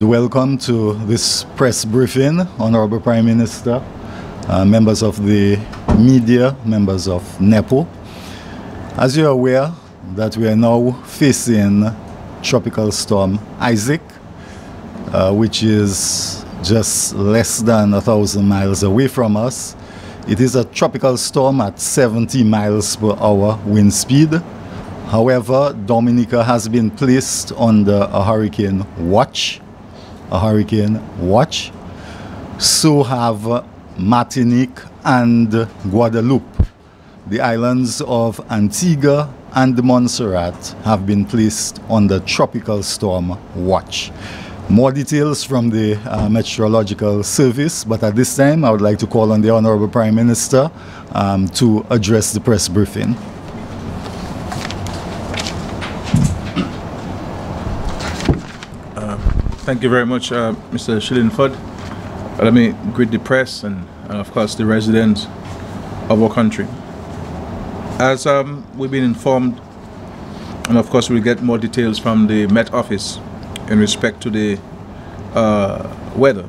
Welcome to this press briefing, Honorable Prime Minister, members of the media, members of NEPO. As you're aware that we are now facing Tropical Storm Isaac, which is just less than 1,000 miles away from us. It is a tropical storm at 70 miles per hour wind speed. However, Dominica has been placed under a hurricane watch. So have Martinique and Guadeloupe. The islands of Antigua and Montserrat have been placed under tropical storm watch. More details from the Meteorological Service, but at this time I would like to call on the Honorable Prime Minister to address the press briefing. Thank you very much, Mr. Shillingford. Let me greet the press and of course, the residents of our country. As we've been informed, and of course, we'll get more details from the Met Office in respect to the weather.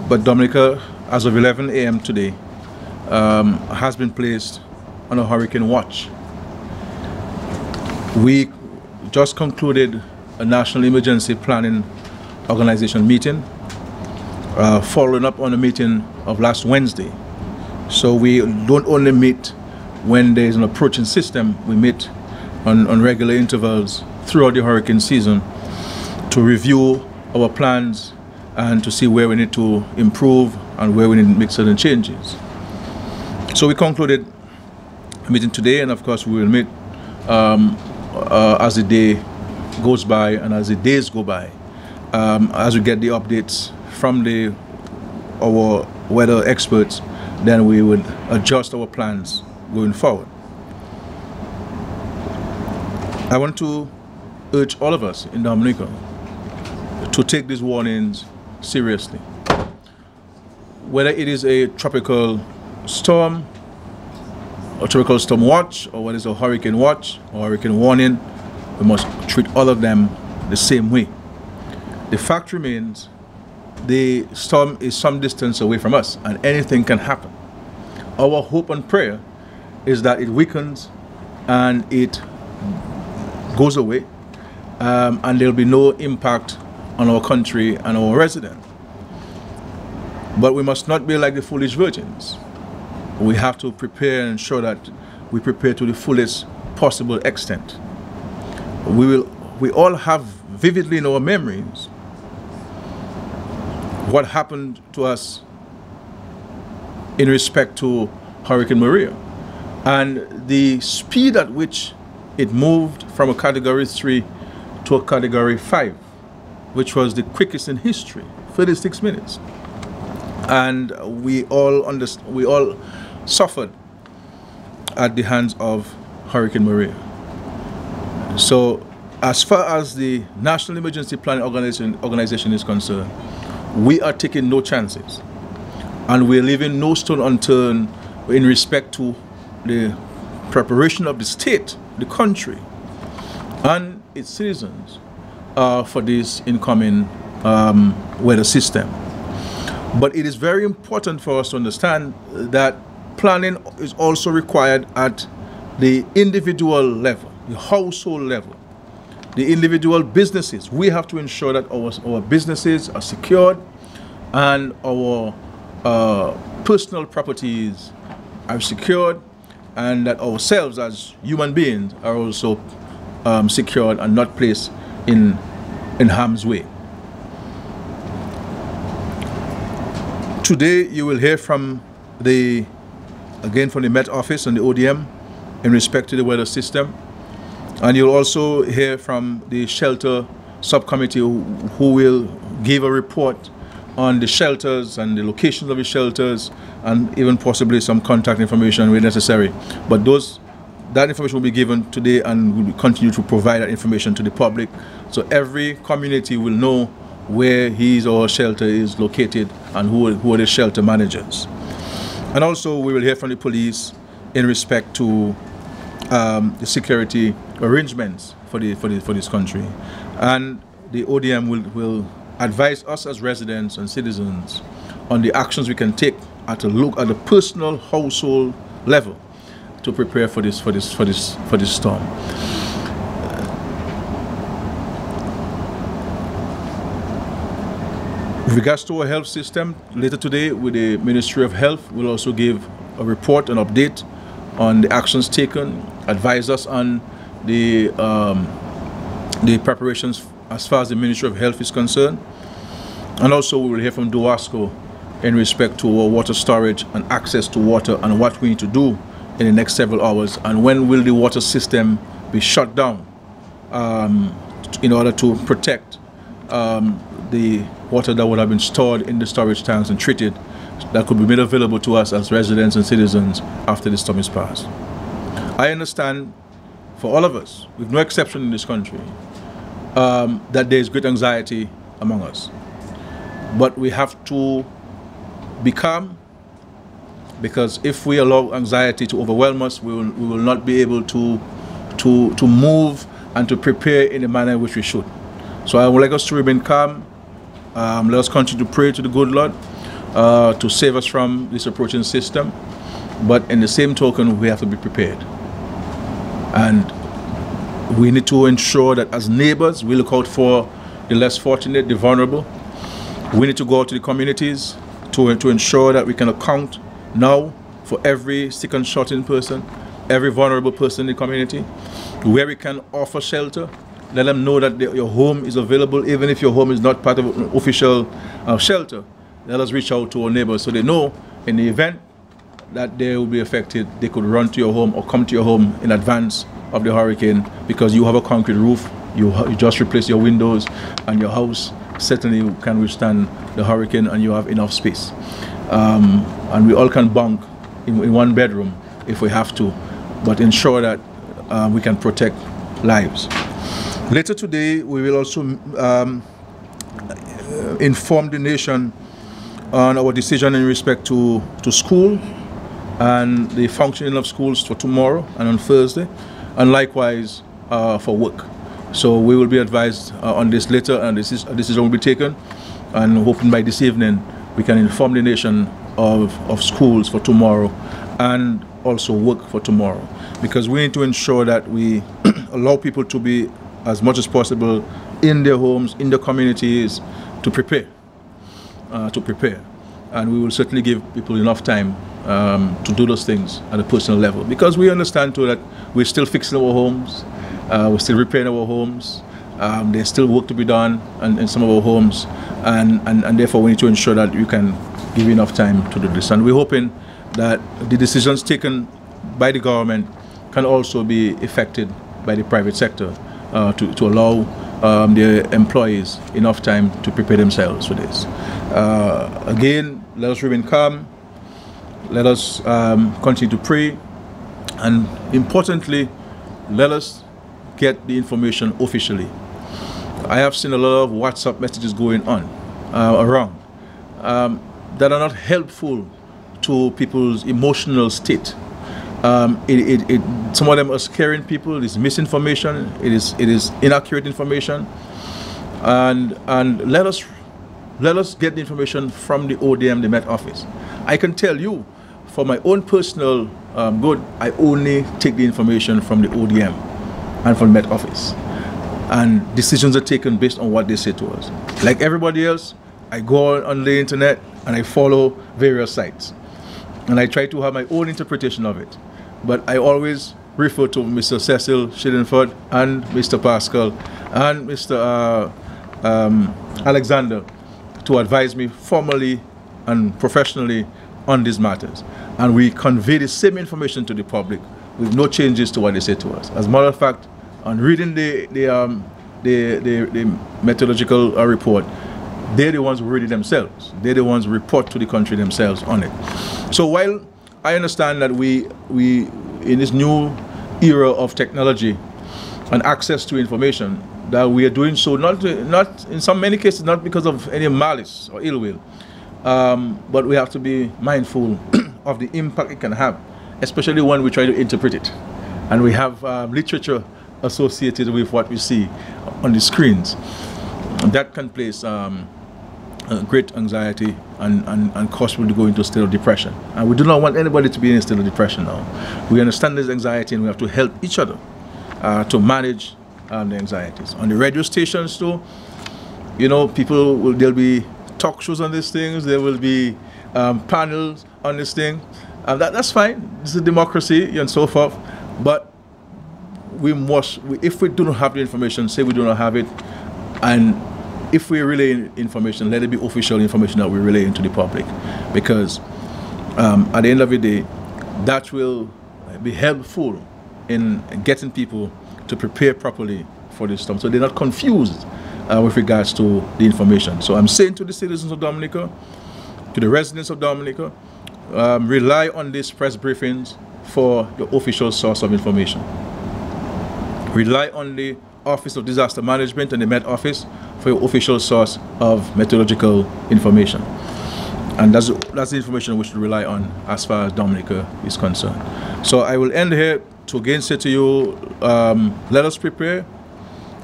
But Dominica, as of 11 a.m. today, has been placed on a hurricane watch. We just concluded a National Emergency Planning Organization meeting, following up on a meeting of last Wednesday. So we don't only meet when there is an approaching system, we meet on regular intervals throughout the hurricane season to review our plans and to see where we need to improve and where we need to make certain changes. So we concluded a meeting today, and of course we will meet as the day goes by and as the days go by, as we get the updates from our weather experts, then we will adjust our plans going forward. I want to urge all of us in Dominica to take these warnings seriously. Whether it is a tropical storm, a tropical storm watch, or whether it's a hurricane watch or hurricane warning, we must treat all of them the same way. The fact remains, the storm is some distance away from us and anything can happen. Our hope and prayer is that it weakens and it goes away, and there'll be no impact on our country and our residents. But we must not be like the foolish virgins. We have to prepare and ensure that we prepare to the fullest possible extent. We all have vividly in our memories what happened to us in respect to Hurricane Maria and the speed at which it moved from a Category 3 to a Category 5, which was the quickest in history, 36 minutes. And we all suffered at the hands of Hurricane Maria. So as far as the National Emergency Planning Organization is concerned, we are taking no chances, and we're leaving no stone unturned in respect to the preparation of the state, the country, and its citizens for this incoming weather system. But it is very important for us to understand that planning is also required at the individual level, the household level, the individual businesses. We have to ensure that our businesses are secured and our personal properties are secured, and that ourselves as human beings are also secured and not placed in harm's way. Today you will hear from from the Met Office and the ODM in respect to the weather system. And you'll also hear from the shelter subcommittee who will give a report on the shelters and the locations of the shelters, and even possibly some contact information where necessary. But that information will be given today, and we will continue to provide that information to the public, so every community will know where his or her shelter is located and who are the shelter managers. And also we will hear from the police in respect to the security arrangements for this country, and the ODM will advise us as residents and citizens on the actions we can take at the personal household level to prepare for this storm. With regards to our health system, later today with the Ministry of Health, we'll also give a report, an update on the actions taken, advise us on the preparations as far as the Ministry of Health is concerned. And also we will hear from DOASCO in respect to our water storage and access to water and what we need to do in the next several hours, and when will the water system be shut down in order to protect the water that would have been stored in the storage tanks and treated, that could be made available to us as residents and citizens after the storm is past. I understand, for all of us, with no exception in this country, that there is great anxiety among us. But we have to be calm, because if we allow anxiety to overwhelm us, we will not be able to move and to prepare in the manner in which we should. So I would like us to remain calm. Let us continue to pray to the good Lord to save us from this approaching system. But in the same token, we have to be prepared. And we need to ensure that as neighbors, we look out for the less fortunate, the vulnerable. We need to go out to the communities to ensure that we can account now for every sick and shut-in person, every vulnerable person in the community, where we can offer shelter. Let them know that your home is available, even if your home is not part of an official shelter. Let us reach out to our neighbors so they know in the event that they will be affected, they could run to your home or come to your home in advance of the hurricane, because you have a concrete roof, you just replace your windows, and your house certainly can withstand the hurricane, and you have enough space. And we all can bunk in one bedroom if we have to, but ensure that we can protect lives. Later today, we will also inform the nation on our decision in respect to school and the functioning of schools for tomorrow and on Thursday, and likewise for work. So we will be advised on this later, and a decision will be taken, and hoping by this evening we can inform the nation of schools for tomorrow and also work for tomorrow, because we need to ensure that we allow people to be as much as possible in their homes, in their communities, to prepare. And we will certainly give people enough time to do those things at a personal level, because we understand too that we're still fixing our homes, we're still repairing our homes, there's still work to be done in some of our homes, and therefore we need to ensure that you can give enough time to do this. And we're hoping that the decisions taken by the government can also be effected by the private sector to allow their employees enough time to prepare themselves for this. Again, let us remain calm, let us continue to pray, and importantly, let us get the information officially. I have seen a lot of WhatsApp messages going on around that are not helpful to people's emotional state. Some of them are scaring people. It is misinformation. It is inaccurate information, and let us get the information from the ODM, the Met Office. I can tell you, for my own personal good, I only take the information from the ODM and from the Met Office, and decisions are taken based on what they say to us. Like everybody else, I go on the internet and I follow various sites, and I try to have my own interpretation of it. But I always refer to Mr. Cecil Shillingford and Mr. Pascal and Mr. Alexander to advise me formally and professionally on these matters. And we convey the same information to the public with no changes to what they say to us. As a matter of fact, on reading the meteorological report, they're the ones who read it themselves. They're the ones who report to the country themselves on it. So while I understand that we in this new era of technology and access to information, that we are doing so not in many cases not because of any malice or ill will, but we have to be mindful of the impact it can have, especially when we try to interpret it, and we have literature associated with what we see on the screens. that can place great anxiety and cause people to go into a state of depression. And we do not want anybody to be in a state of depression now. We understand this anxiety and we have to help each other to manage the anxieties. On the radio stations too, you know, there'll be talk shows on these things, there will be panels on this thing. That's fine, this is democracy and so forth, but if we do not have the information, say we do not have it, and if we relay information, let it be official information that we relay into the public, because at the end of the day, that will be helpful in getting people to prepare properly for this storm, so they're not confused with regards to the information. So I'm saying to the citizens of Dominica, to the residents of Dominica, rely on these press briefings for the official source of information. Rely on the Office of Disaster Management and the Met Office for your official source of meteorological information. And that's the information we should rely on as far as Dominica is concerned. So I will end here to again say to you, let us prepare.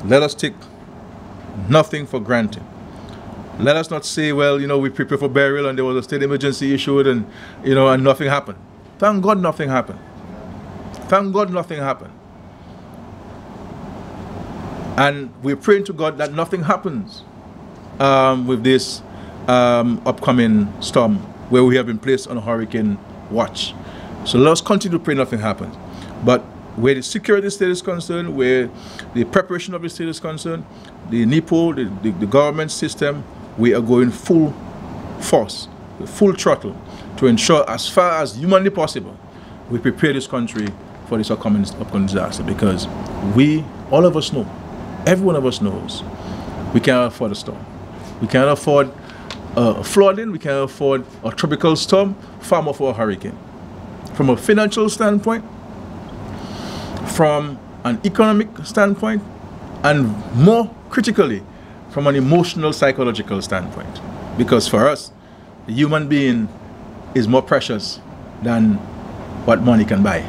Let us take nothing for granted. Let us not say, well, you know, we prepare for burial and there was a state emergency issued and, you know, and nothing happened. Thank God nothing happened. Thank God nothing happened. And we're praying to God that nothing happens with this upcoming storm where we have been placed on a hurricane watch. So let us continue to pray nothing happens. But where the security state is concerned, where the preparation of the state is concerned, the NIPO, the government system, we are going full force, full throttle to ensure as far as humanly possible, we prepare this country for this upcoming disaster, because all of us know, every one of us knows, we cannot afford a storm. We cannot afford a flooding, we cannot afford a tropical storm, far more for a hurricane. From a financial standpoint, from an economic standpoint, and more critically, from an emotional, psychological standpoint. Because for us, the human being is more precious than what money can buy.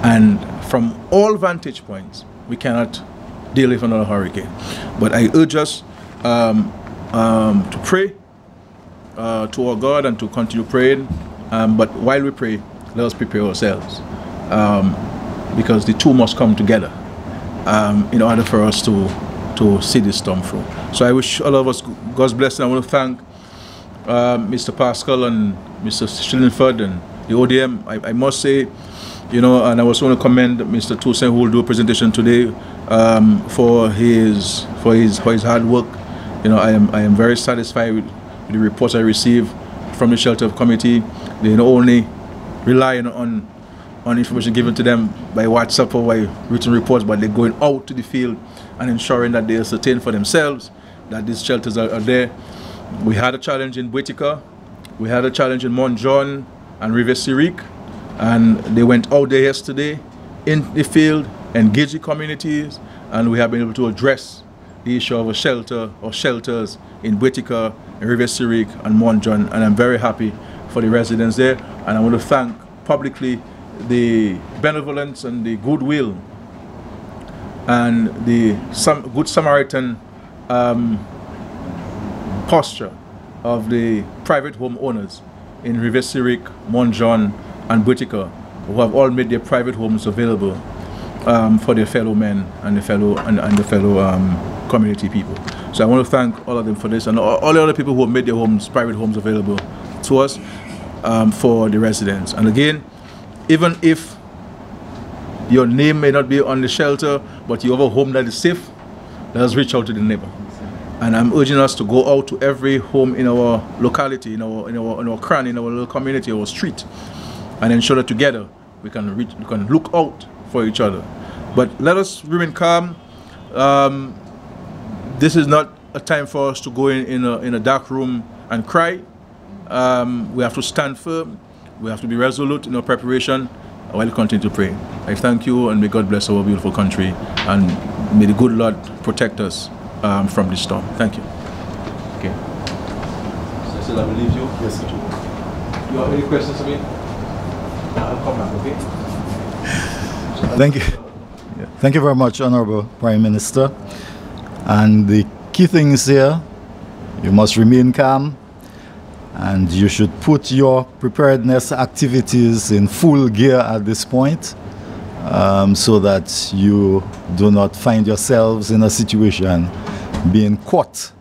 And from all vantage points, we cannot deal with another hurricane. But I urge us to pray to our God and to continue praying. But while we pray, let us prepare ourselves. Because the two must come together in order for us to see this storm through. So I wish all of us God's blessing. I want to thank Mr. Pascal and Mr. Schillenford and the ODM. I must say, you know, and I also want to commend Mr. Toussaint, who will do a presentation today, for his hard work. You know, I am very satisfied with the reports I received from the shelter committee. They not only rely on information given to them by WhatsApp or by written reports, but they're going out to the field and ensuring that they ascertain for themselves that these shelters are there. We had a challenge in Dominica, we had a challenge in Mont John and River Syrique, and they went out there yesterday in the field, engaged the communities, and we have been able to address the issue of a shelter or shelters in Dominica, River Syrique and Mont John, and I'm very happy for the residents there. And I want to thank publicly the benevolence and the goodwill and the good Samaritan posture of the private home owners in River Syrique, Mont John and Dominica, who have all made their private homes available for their fellow men and the fellow community people. So I want to thank all of them for this, and all the other people who have made their private homes available to us for the residents. And again, even if your name may not be on the shelter, but you have a home that is safe, let us reach out to the neighbor. And I'm urging us to go out to every home in our locality, in our cran, in our little community, our street, and ensure that together we can look out for each other. But let us remain calm. This is not a time for us to go in a dark room and cry. We have to stand firm. We have to be resolute in our preparation while we continue to pray. I thank you, and may God bless our beautiful country, and may the good Lord protect us from this storm. Thank you. Okay. So I said I will leave you. Yes, sir. You have any questions for me? I'll come back, okay? Thank you. Thank you very much, Honorable Prime Minister. And the key things here: you must remain calm, and you should put your preparedness activities in full gear at this point, so that you do not find yourselves in a situation being caught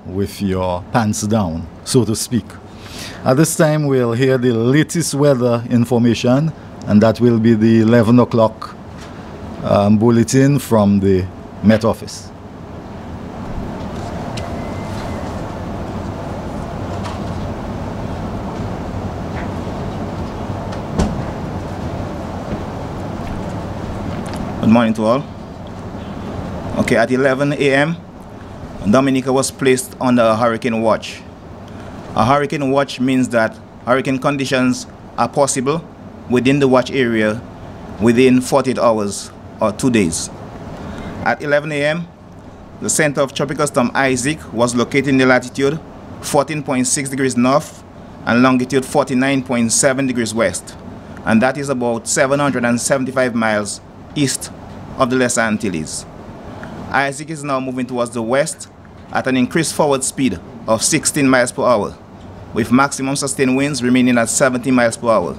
with your pants down, so to speak. At this time, we'll hear the latest weather information, and that will be the 11 o'clock bulletin from the Met Office. Good morning to all. Okay, at 11 a.m., Dominica was placed under a hurricane watch. A hurricane watch means that hurricane conditions are possible within the watch area within 48 hours or 2 days. At 11 a.m., the center of Tropical Storm Isaac was located in the latitude 14.6 degrees north and longitude 49.7 degrees west, and that is about 775 miles east of the Lesser Antilles. Isaac is now moving towards the west at an increased forward speed of 16 miles per hour, with maximum sustained winds remaining at 70 miles per hour.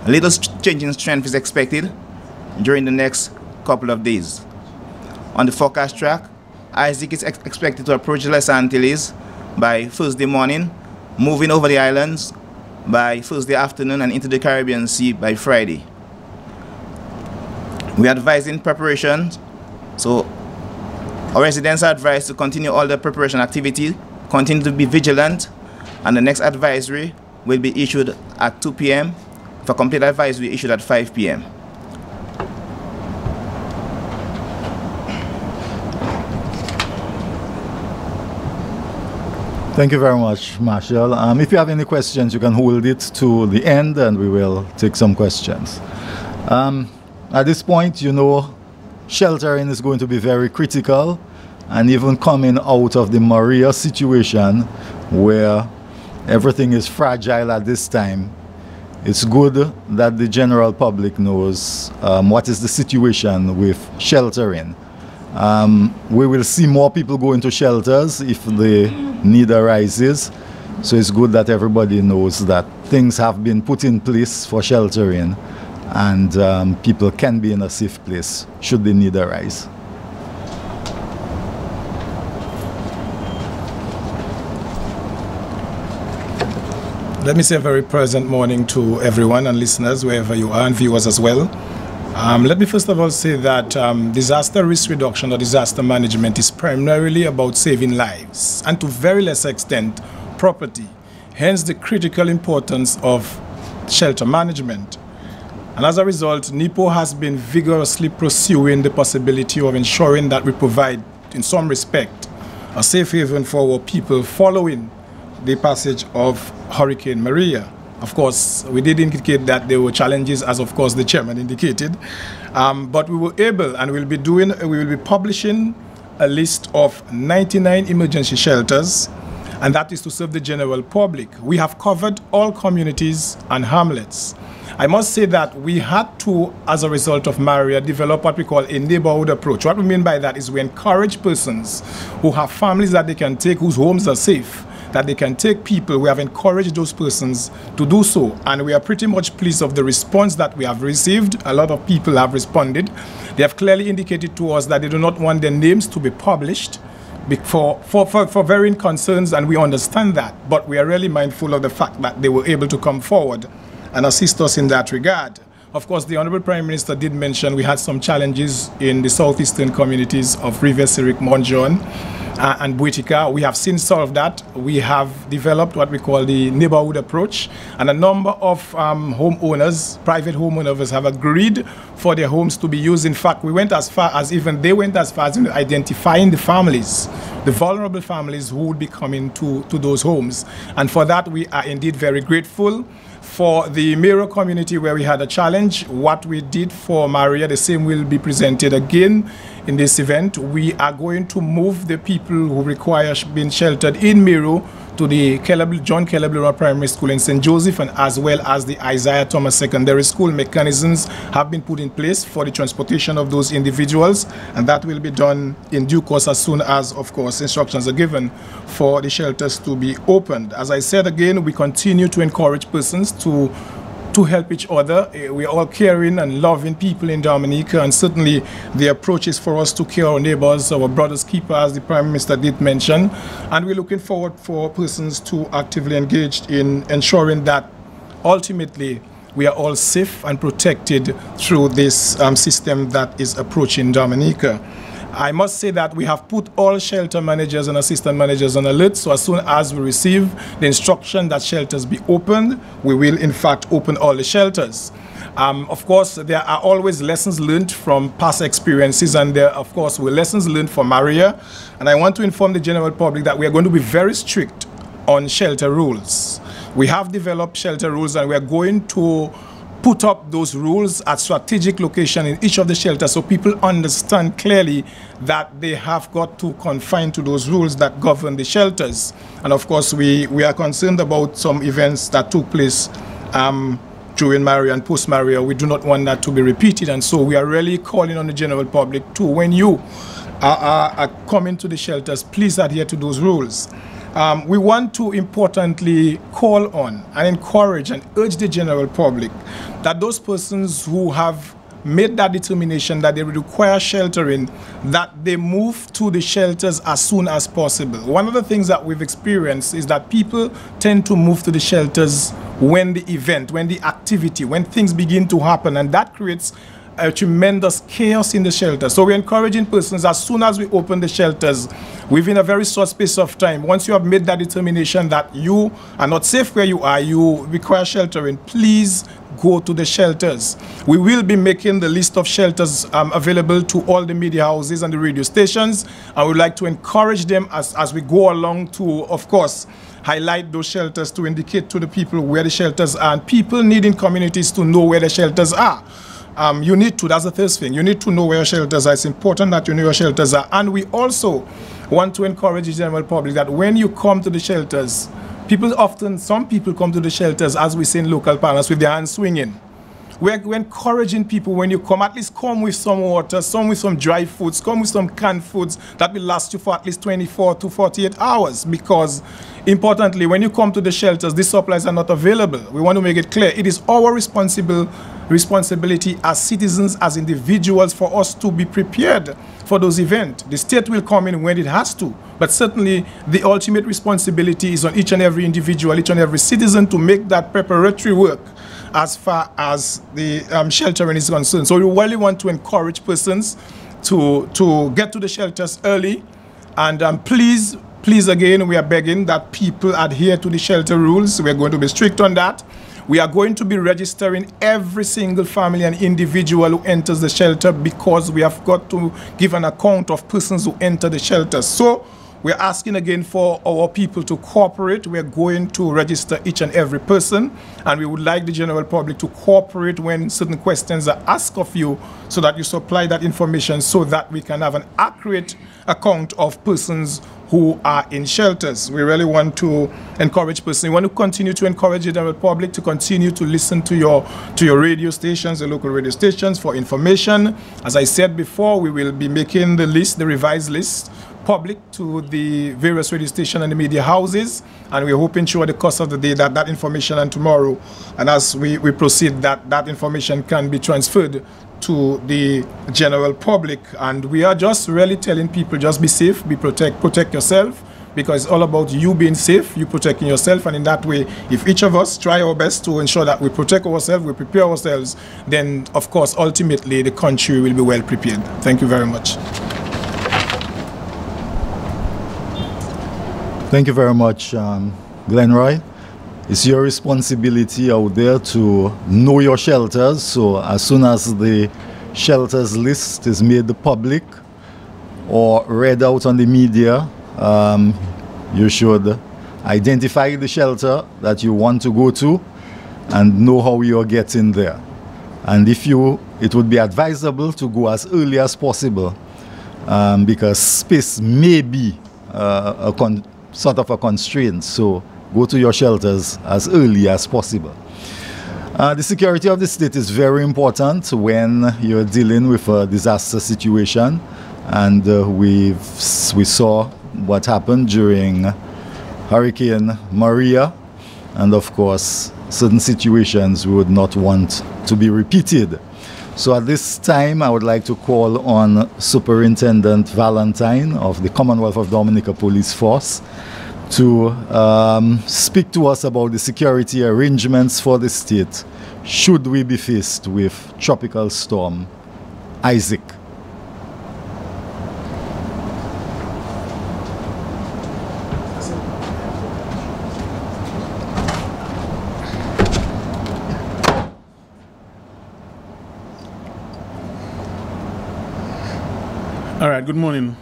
A little change in strength is expected during the next couple of days. On the forecast track, Isaac is expected to approach the Lesser Antilles by Thursday morning, moving over the islands by Thursday afternoon and into the Caribbean Sea by Friday. We are advising preparations, so our residents are advised to continue all the preparation activity, continue to be vigilant, and the next advisory will be issued at 2 p.m. For complete advisory issued at 5 p.m. Thank you very much, Marshall. If you have any questions, you can hold it to the end and we will take some questions. At this point, you know, sheltering is going to be very critical, and even coming out of the Maria situation where everything is fragile at this time, it's good that the general public knows what is the situation with sheltering. We will see more people go into shelters if the need arises, so it's good that everybody knows that things have been put in place for sheltering, and people can be in a safe place should the need arise. Let me say a very pleasant morning to everyone and listeners wherever you are, and viewers as well. Let me first of all say that disaster risk reduction or disaster management is primarily about saving lives and to very less extent property, hence the critical importance of shelter management. And as a result, NIPO has been vigorously pursuing the possibility of ensuring that we provide, in some respect, a safe haven for our people following the passage of Hurricane Maria. Of course, we did indicate that there were challenges, as of course the chairman indicated, but we were able, and we will be publishing a list of 99 emergency shelters, and that is to serve the general public. We have covered all communities and hamlets. I must say that we had to, as a result of Maria, develop what we call a neighborhood approach. What we mean by that is we encourage persons who have families that they can take, whose homes are safe, that they can take people. We have encouraged those persons to do so, and we are pretty much pleased of the response that we have received. A lot of people have responded. They have clearly indicated to us that they do not want their names to be published for varying concerns, and we understand that, but we are really mindful of the fact that they were able to come forward and assist us in that regard. Of course, the Honorable Prime Minister did mention we had some challenges in the southeastern communities of River Sirik, Mount John, and Buitika. We have since solved that. We have developed what we call the neighborhood approach, and a number of homeowners, private homeowners, have agreed for their homes to be used. In fact, we went as far as even they went as far as identifying the families, the vulnerable families who would be coming to those homes. And for that, we are indeed very grateful. For the Mero community where we had a challenge, what we did for Maria, the same will be presented again in this event. We are going to move the people who require being sheltered in Miro to the John Kelleblura Primary School in St. Joseph, and as well as the Isaiah Thomas Secondary School. Mechanisms have been put in place for the transportation of those individuals, and that will be done in due course as soon as, of course, instructions are given for the shelters to be opened. As I said again, we continue to encourage persons to help each other. We are all caring and loving people in Dominica, and certainly the approach is for us to care our neighbors, our brothers keeper, as the Prime Minister did mention, and we're looking forward for persons to actively engage in ensuring that ultimately we are all safe and protected through this system that is approaching Dominica. I must say that we have put all shelter managers and assistant managers on alert, so as soon as we receive the instruction that shelters be opened, we will in fact open all the shelters. Of course, there are always lessons learned from past experiences, and there, of course, were lessons learned from Maria. And I want to inform the general public that we are going to be very strict on shelter rules. We have developed shelter rules, and we are going to put up those rules at strategic location in each of the shelters, so people understand clearly that they have got to confine to those rules that govern the shelters. And of course, we are concerned about some events that took place during Maria and post-Maria. We do not want that to be repeated, and so we are really calling on the general public to, when you are coming to the shelters, please adhere to those rules. We want to importantly call on and encourage and urge the general public that those persons who have made that determination that they require sheltering, that they move to the shelters as soon as possible. One of the things that we've experienced is that people tend to move to the shelters when the event, when the activity, when things begin to happen, and that creates a tremendous chaos in the shelter. So we're encouraging persons, as soon as we open the shelters, within a very short space of time, once you have made that determination that you are not safe where you are, you require sheltering, please go to the shelters. We will be making the list of shelters available to all the media houses and the radio stations, and we'd like to encourage them as we go along to, of course, highlight those shelters, to indicate to the people where the shelters are, and people need in communities to know where the shelters are. You need to, that's the first thing, you need to know where your shelters are. It's important that you know your shelters are. And we also want to encourage the general public that when you come to the shelters, some people come to the shelters, as we say in local parlance, with their hands swinging. We're encouraging people, when you come, at least come with some water, some with some dry foods, come with some canned foods that will last you for at least 24 to 48 hours. Because, importantly, when you come to the shelters, these supplies are not available. We want to make it clear. It is our responsibility as citizens, as individuals, for us to be prepared for those events. The state will come in when it has to, but certainly the ultimate responsibility is on each and every individual, each and every citizen, to make that preparatory work as far as the sheltering is concerned. So we really want to encourage persons to get to the shelters early, and please again, we are begging that people adhere to the shelter rules. We are going to be strict on that. We are going to be registering every single family and individual who enters the shelter, because we have got to give an account of persons who enter the shelter. So we're asking again for our people to cooperate. We're going to register each and every person, and we would like the general public to cooperate when certain questions are asked of you, so that you supply that information, so that we can have an accurate account of persons who are in shelters. We really want to encourage persons. We want to continue to encourage the general public to continue to listen to your radio stations, the local radio stations, for information. As I said before, we will be making the list, the revised list, public to the various radio stations and the media houses, and we're hoping through the course of the day that information, and tomorrow, and as we proceed, that information can be transferred to the general public. And we are just really telling people, just be safe, protect yourself, because it's all about you being safe, you protecting yourself. And in that way, if each of us try our best to ensure that we protect ourselves, we prepare ourselves, then of course ultimately the country will be well prepared. Thank you very much. Thank you very much, Glenroy. It's your responsibility out there to know your shelters. So as soon as the shelters list is made public or read out on the media, you should identify the shelter that you want to go to and know how you're getting there. And it would be advisable to go as early as possible, because space may be sort of a constraint. So go to your shelters as early as possible. The security of the state is very important when you're dealing with a disaster situation, and we saw what happened during Hurricane Maria, and of course certain situations we would not want to be repeated. So at this time I would like to call on Superintendent Valentine of the Commonwealth of Dominica Police Force to speak to us about the security arrangements for the state should we be faced with Tropical Storm Isaac. All right, good morning.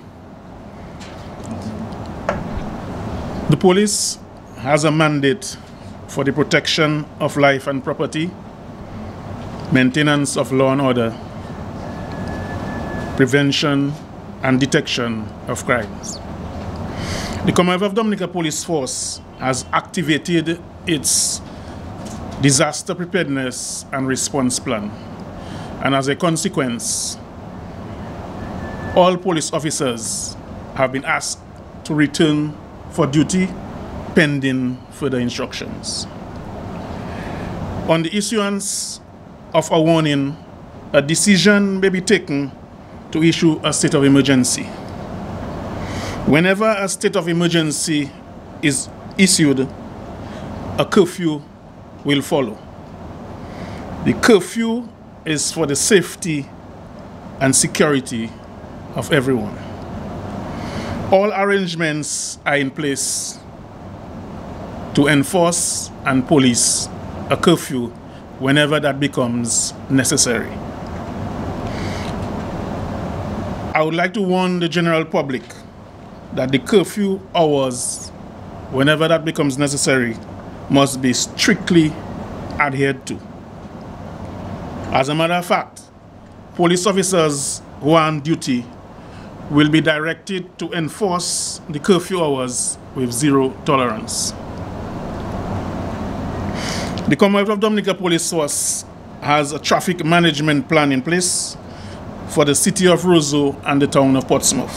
The police has a mandate for the protection of life and property, maintenance of law and order, prevention and detection of crimes. The Commonwealth of Dominica Police Force has activated its disaster preparedness and response plan, and as a consequence, all police officers have been asked to return for duty pending further instructions. On the issuance of a warning, a decision may be taken to issue a state of emergency. Whenever a state of emergency is issued, a curfew will follow. The curfew is for the safety and security of everyone. All arrangements are in place to enforce and police a curfew whenever that becomes necessary. I would like to warn the general public that the curfew hours, whenever that becomes necessary, must be strictly adhered to. As a matter of fact, police officers who are on duty will be directed to enforce the curfew hours with zero tolerance. The Commonwealth of Dominica Police Force has a traffic management plan in place for the city of Roseau and the town of Portsmouth.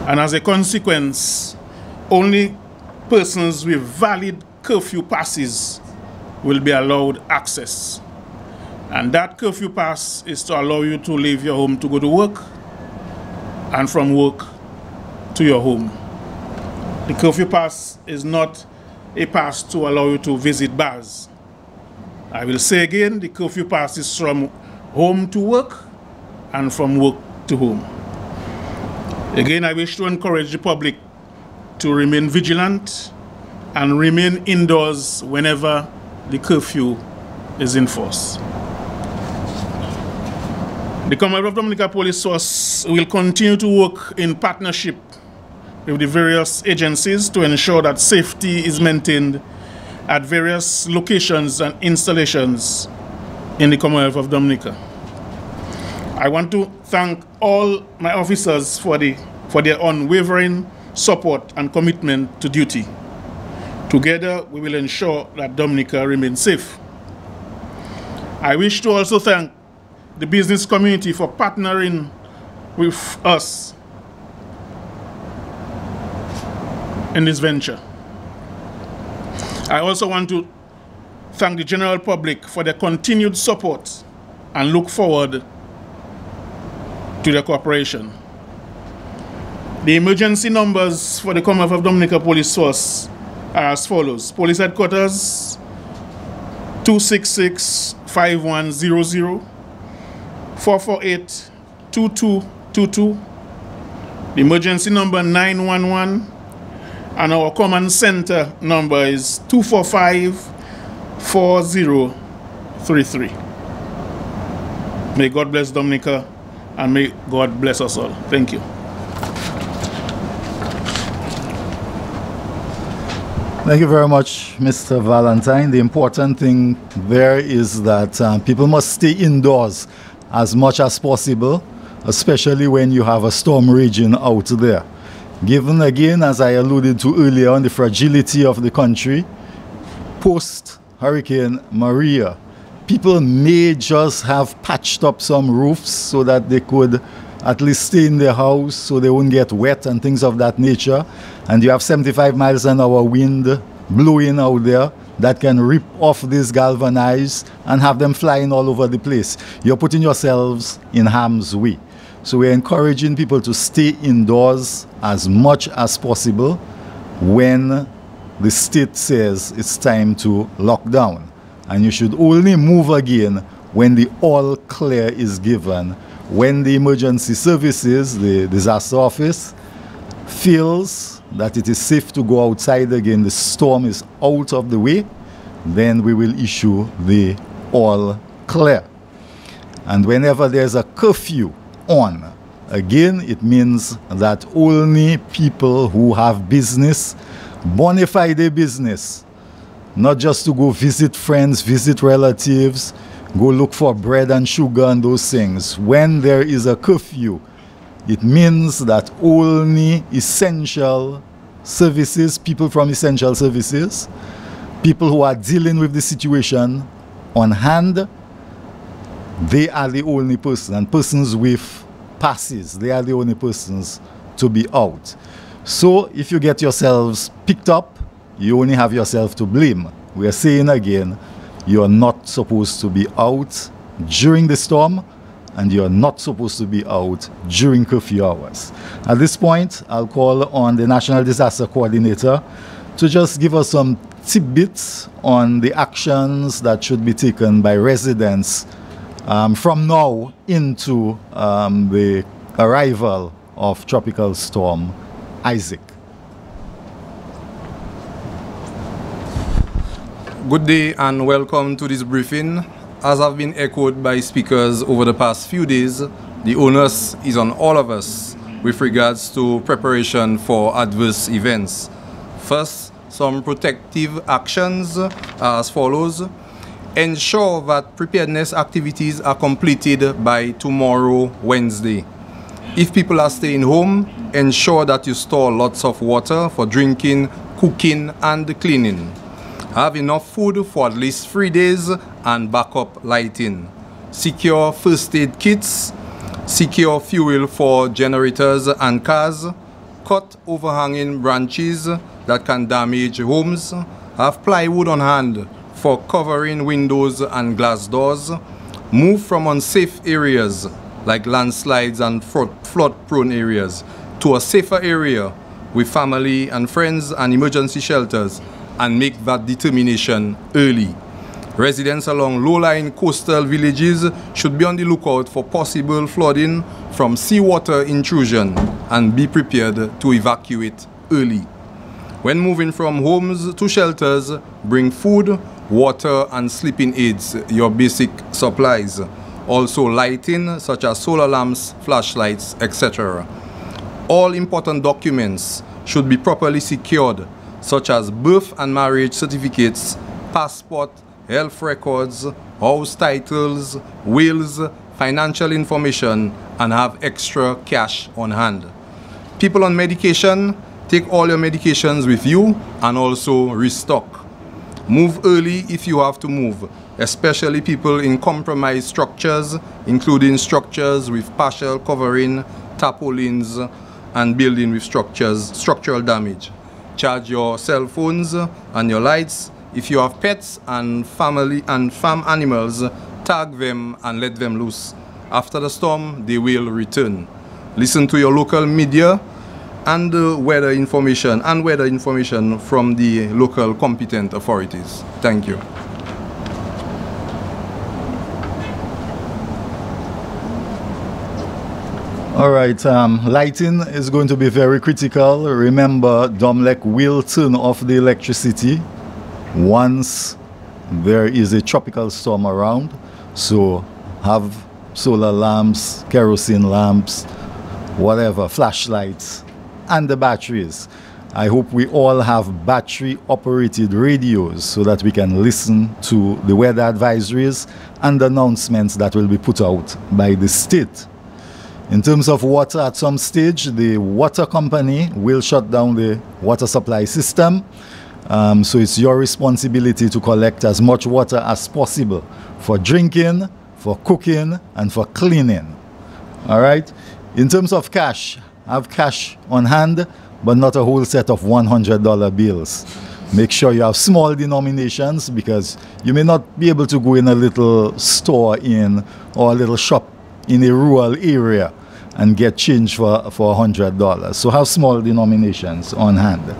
And as a consequence, only persons with valid curfew passes will be allowed access. And that curfew pass is to allow you to leave your home to go to work, and from work to your home. The curfew pass is not a pass to allow you to visit bars. I will say again, the curfew pass is from home to work and from work to home. Again, I wish to encourage the public to remain vigilant and remain indoors whenever the curfew is in force. The Commonwealth of Dominica Police Force will continue to work in partnership with the various agencies to ensure that safety is maintained at various locations and installations in the Commonwealth of Dominica. I want to thank all my officers for their unwavering support and commitment to duty. Together, we will ensure that Dominica remains safe. I wish to also thank the business community for partnering with us in this venture. I also want to thank the general public for their continued support and look forward to their cooperation. The emergency numbers for the Commonwealth of Dominica Police Force are as follows. Police Headquarters 266-5100, 448-2222, the emergency number 911, and our command center number is 245-4033. May God bless Dominica, and may God bless us all. Thank you. Thank you very much, Mr. Valentine. The important thing there is that people must stay indoors as much as possible especially when you have a storm raging out there. Given again, as I alluded to earlier, on the fragility of the country, post-Hurricane Maria, people may just have patched up some roofs so that they could at least stay in their house so they won't get wet and things of that nature. And you have 75 miles an hour wind blowing out there that can rip off this galvanized and have them flying all over the place. You're putting yourselves in harm's way. So we're encouraging people to stay indoors as much as possible when the state says it's time to lock down. And you should only move again when the all clear is given. When the emergency services, the disaster office, feels that it is safe to go outside again, the storm is out of the way, then we will issue the all clear. And whenever there's a curfew on, again, it means that only people who have business, bona fide business, not just to go visit friends, visit relatives, go look for bread and sugar and those things. When there is a curfew, it means that only essential services, people from essential services, people who are dealing with the situation on hand, they are the only person, and persons with passes, they are the only persons to be out. So if you get yourselves picked up, you only have yourself to blame. We are saying again, you are not supposed to be out during the storm, and you are not supposed to be out during curfew hours. At this point, I'll call on the National Disaster Coordinator to just give us some tidbits on the actions that should be taken by residents from now into the arrival of Tropical Storm Isaac. Good day and welcome to this briefing. As have been echoed by speakers over the past few days, the onus is on all of us with regards to preparation for adverse events. First, some protective actions are as follows. Ensure that preparedness activities are completed by tomorrow, Wednesday. If people are staying home, ensure that you store lots of water for drinking, cooking, and cleaning. Have enough food for at least 3 days and backup lighting. Secure first aid kits. Secure fuel for generators and cars. Cut overhanging branches that can damage homes. Have plywood on hand for covering windows and glass doors. Move from unsafe areas like landslides and flood-prone areas to a safer area with family and friends and emergency shelters, and make that determination early. Residents along low-lying coastal villages should be on the lookout for possible flooding from seawater intrusion and be prepared to evacuate early. When moving from homes to shelters, bring food, water, and sleeping aids, your basic supplies. Also lighting, such as solar lamps, flashlights, etc. All important documents should be properly secured, such as birth and marriage certificates, passport, health records, house titles, wills, financial information, and have extra cash on hand. People on medication, take all your medications with you and also restock. Move early if you have to move, especially people in compromised structures, including structures with partial covering, tarpaulins, and building with structural damage. Charge your cell phones and your lights. If you have pets and family and farm animals, tag them and let them loose. After the storm, they will return. Listen to your local media and weather information from the local competent authorities. Thank you. All right, lighting is going to be very critical. Remember, Domlec will turn off the electricity once there is a tropical storm around. So have solar lamps, kerosene lamps, whatever, flashlights, and the batteries. I hope we all have battery-operated radios so that we can listen to the weather advisories and announcements that will be put out by the state. In terms of water, at some stage, the water company will shut down the water supply system. So it's your responsibility to collect as much water as possible for drinking, for cooking, and for cleaning. All right? In terms of cash, have cash on hand, but not a whole set of $100 bills. Make sure you have small denominations, because you may not be able to go in a little store or a little shop in a rural area and get change for $100. So have small denominations on hand.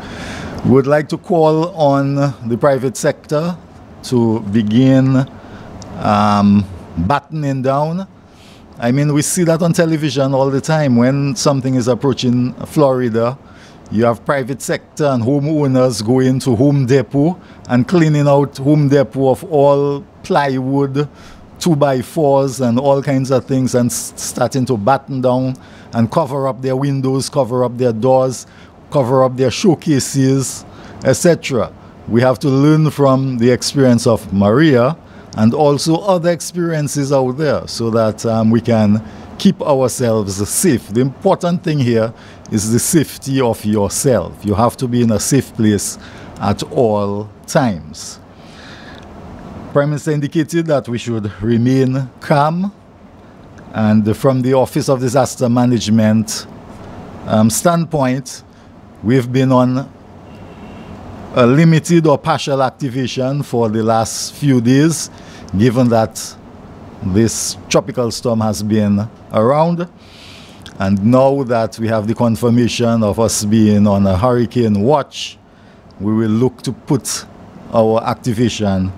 We would like to call on the private sector to begin battening down. I mean, we see that on television all the time. When something is approaching Florida, you have private sector and homeowners going to Home Depot and cleaning out Home Depot of all plywood, 2x4s and all kinds of things, and starting to batten down and cover up their windows, cover up their doors, cover up their showcases, etc. We have to learn from the experience of Maria and also other experiences out there, so that we can keep ourselves safe. The important thing here is the safety of yourself. You have to be in a safe place at all times. Prime Minister indicated that we should remain calm, and from the Office of Disaster Management standpoint, we've been on a limited or partial activation for the last few days, given that this tropical storm has been around. And now that we have the confirmation of us being on a hurricane watch, we will look to put our activation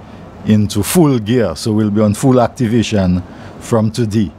into full gear. So we'll be on full activation from today.